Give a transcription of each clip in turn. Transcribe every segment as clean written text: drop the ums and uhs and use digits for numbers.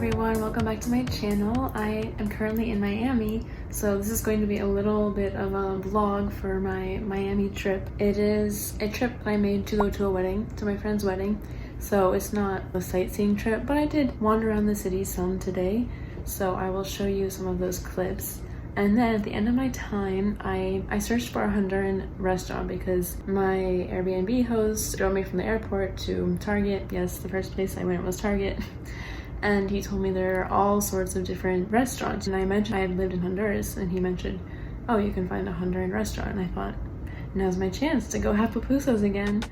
everyone, welcome back to my channel. I am currently in Miami, so this is going to be a little bit of a vlog for my Miami trip. It is a trip I made to go to a wedding, to my friend's wedding, so it's not a sightseeing trip, but I did wander around the city some today, so I will show you some of those clips. And then at the end of my time, I searched for a Honduran restaurant because my Airbnb host drove me from the airport to Target. Yes, the first place I went was Target. And he told me there are all sorts of different restaurants. And I mentioned I had lived in Honduras, and he mentioned, oh, you can find a Honduran restaurant. And I thought, now's my chance to go have pupusas again.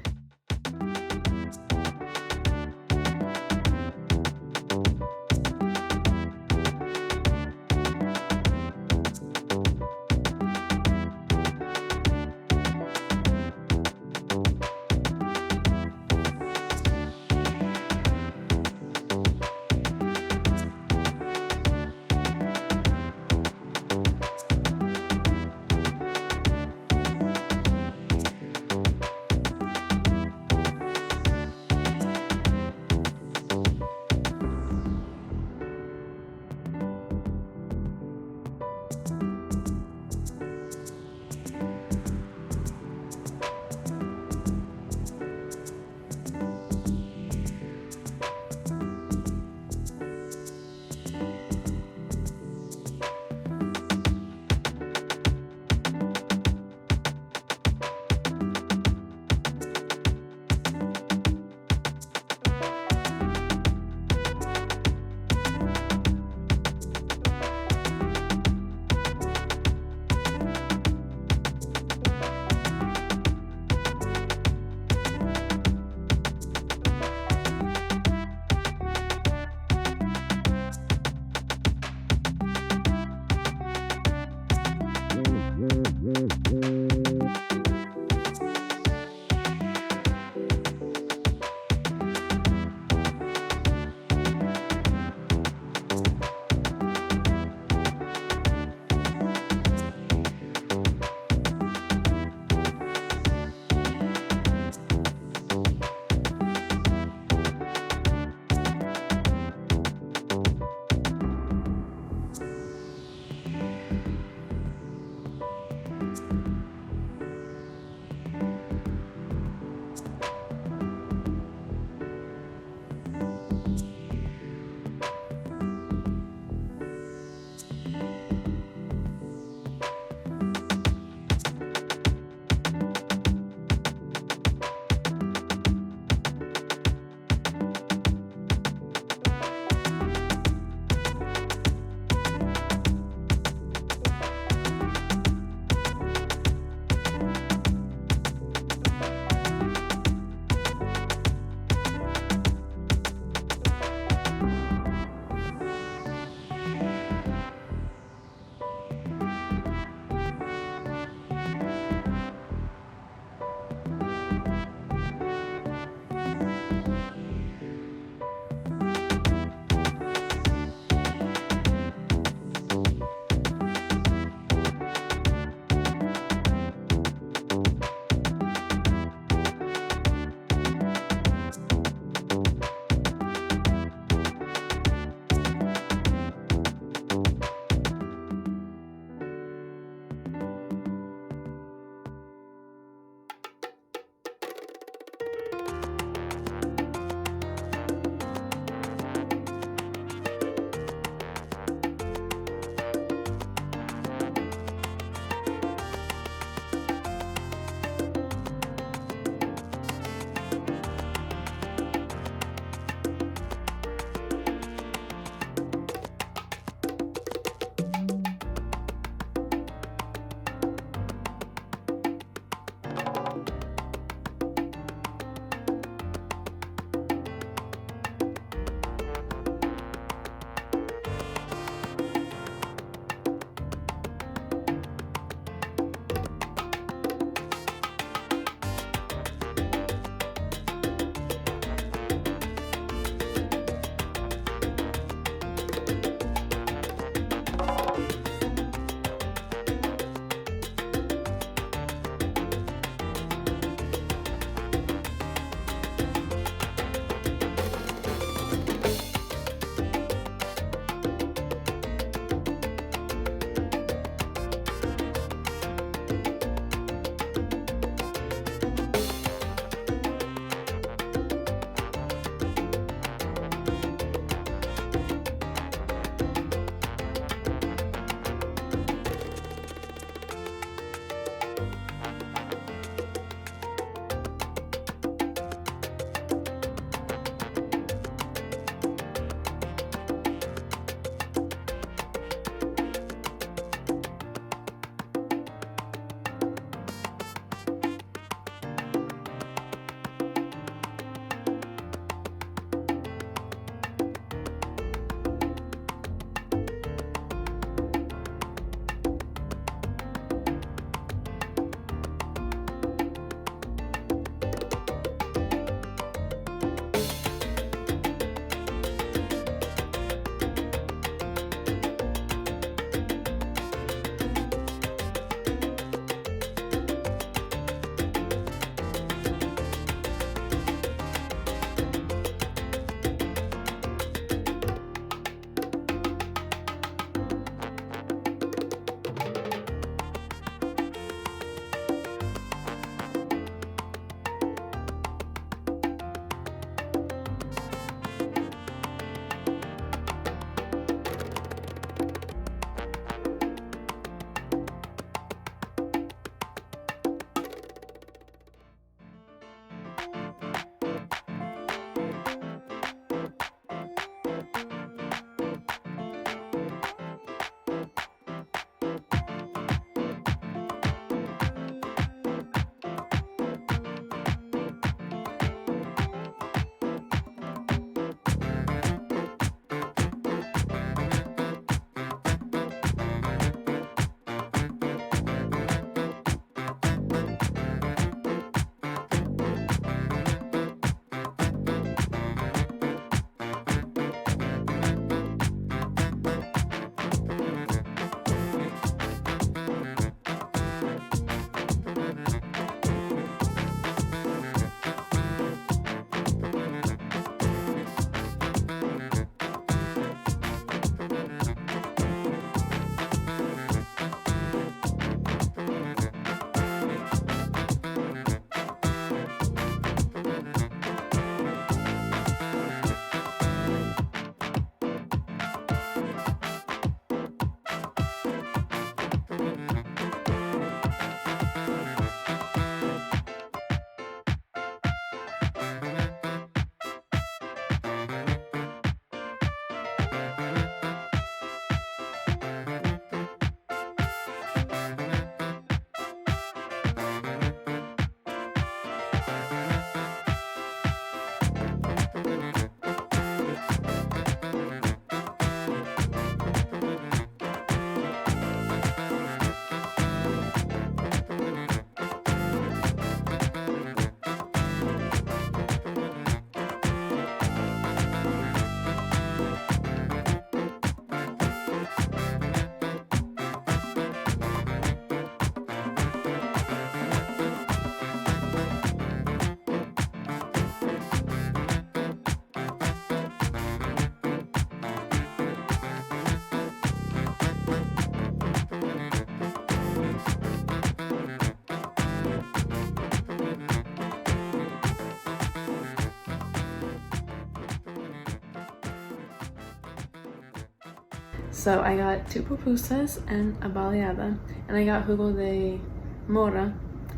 So I got 2 pupusas and a baleada, and I got jugo de mora.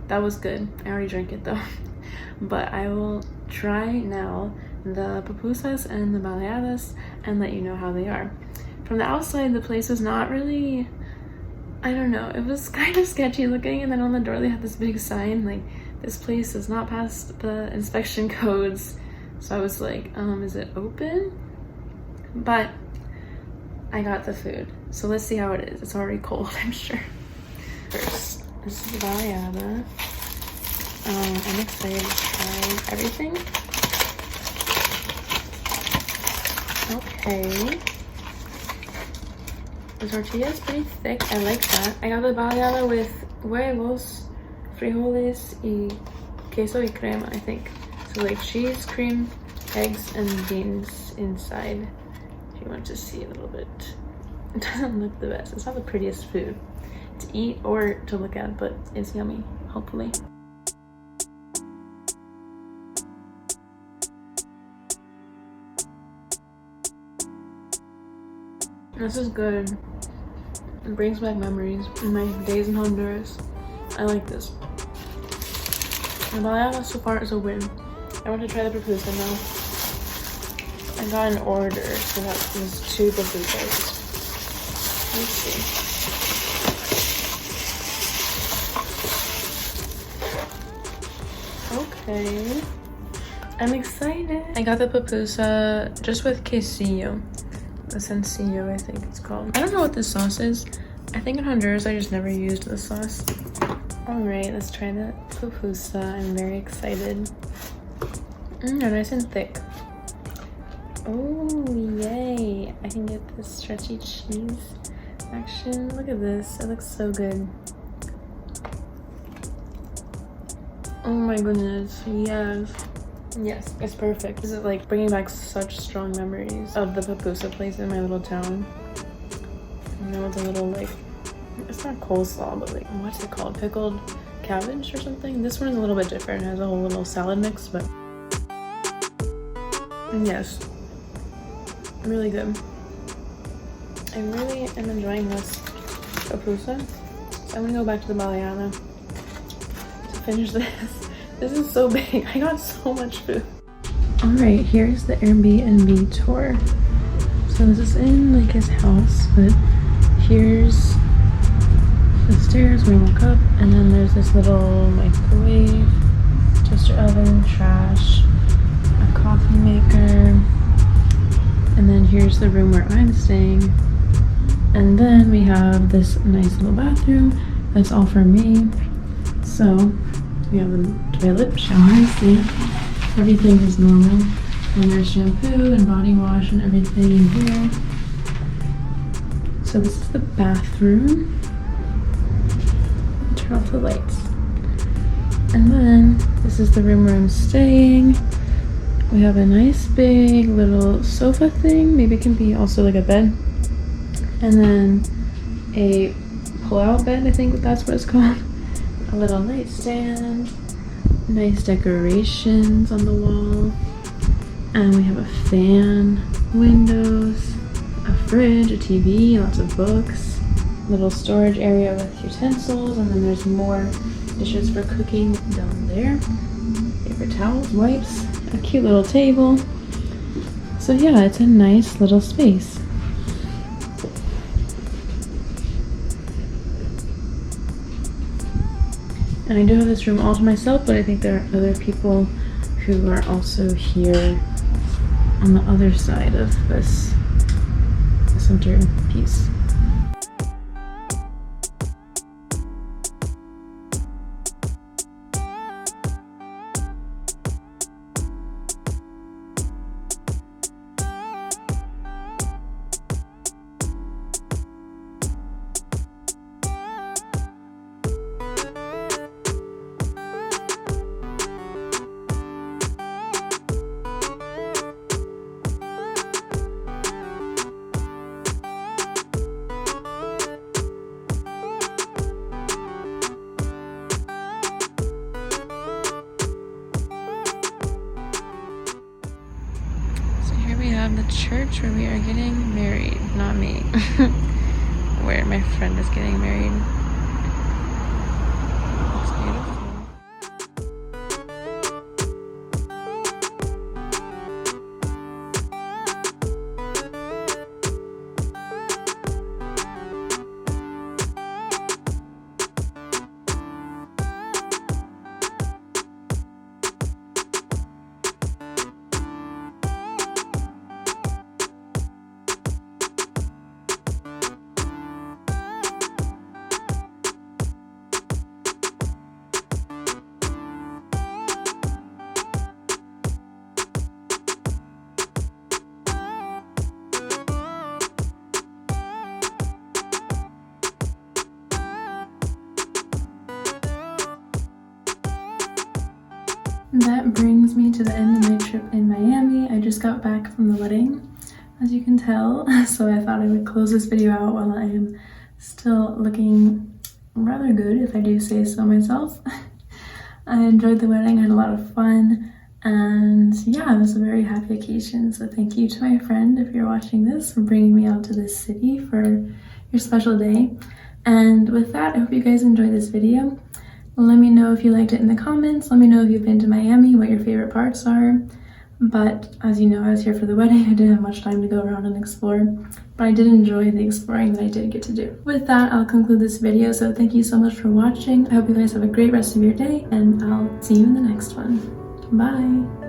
That was good. I already drank it though. But I will try now the pupusas and the baleadas and let you know how they are. From the outside, the place was not really, I don't know, it was kind of sketchy looking, and then on the door they had this big sign like, this place does not pass the inspection codes. So I was like, is it open? But I got the food, so let's see how it is. It's already cold, I'm sure. First, this is the baleada. I'm excited to try everything. Okay. The tortilla is pretty thick. I like that. I got the baleada with huevos, frijoles, y queso y crema, I think. So like cheese, cream, eggs, and beans inside. If you want to see a little bit. It doesn't look the best. It's not the prettiest food to eat or to look at, but it's yummy, hopefully. This is good. It brings back memories in my days in Honduras. I like this. The baleada so far is a win. I want to try the pupusa now. I got an order, so that was 2 pupusas. Let's see. Okay. I'm excited. I got the pupusa just with quesillo. The sencillo, I think it's called. I don't know what this sauce is. I think in Honduras I just never used the sauce. Alright, let's try the pupusa. I'm very excited. They're nice and thick. Oh, yay. I can get this stretchy cheese action. Look at this. It looks so good. Oh my goodness. Yes. Yes, it's perfect. This is like bringing back such strong memories of the pupusa place in my little town. You know, it's a little like, it's not coleslaw, but like, what's it called? Pickled cabbage or something? This one is a little bit different. It has a whole little salad mix, but yes, really good. I really am enjoying this pupusa. So I'm gonna go back to the baleada to finish this. This is so big. I got so much food. All right, here's the Airbnb tour. So this is in like his house, but here's the stairs when you walk up, and then there's this little microwave, toaster oven, trash, a coffee maker, and then here's the room where I'm staying. And then we have this nice little bathroom that's all for me. So we have the toilet, shower, sink, everything is normal. And there's shampoo and body wash and everything in here. So this is the bathroom. Turn off the lights. And then this is the room where I'm staying. We have a nice big little sofa thing. Maybe it can be also like a bed. And then a pull-out bed, I think that's what it's called. A little nightstand, nice decorations on the wall, and we have a fan, windows, a fridge, a TV, lots of books, little storage area with utensils, and then there's more dishes for cooking down there, paper towels, wipes, a cute little table. So yeah, it's a nice little space. And I do have this room all to myself, but I think there are other people who are also here on the other side of this center piece. church where we are getting married. Not me. Where my friend is getting married. It's beautiful. That brings me to the end of my trip in Miami. I just got back from the wedding, as you can tell, so I thought I would close this video out while I am still looking rather good, if I do say so myself. I enjoyed the wedding, I had a lot of fun, and yeah, it was a very happy occasion. So thank you to my friend, if you're watching this, for bringing me out to this city for your special day. And with that, I hope you guys enjoyed this video. Let me know if you liked it in the comments. Let me know if you've been to Miami, what your favorite parts are. But as you know, I was here for the wedding. I didn't have much time to go around and explore, but I did enjoy the exploring that I did get to do. With that, I'll conclude this video. So thank you so much for watching. I hope you guys have a great rest of your day, and I'll see you in the next one. Bye.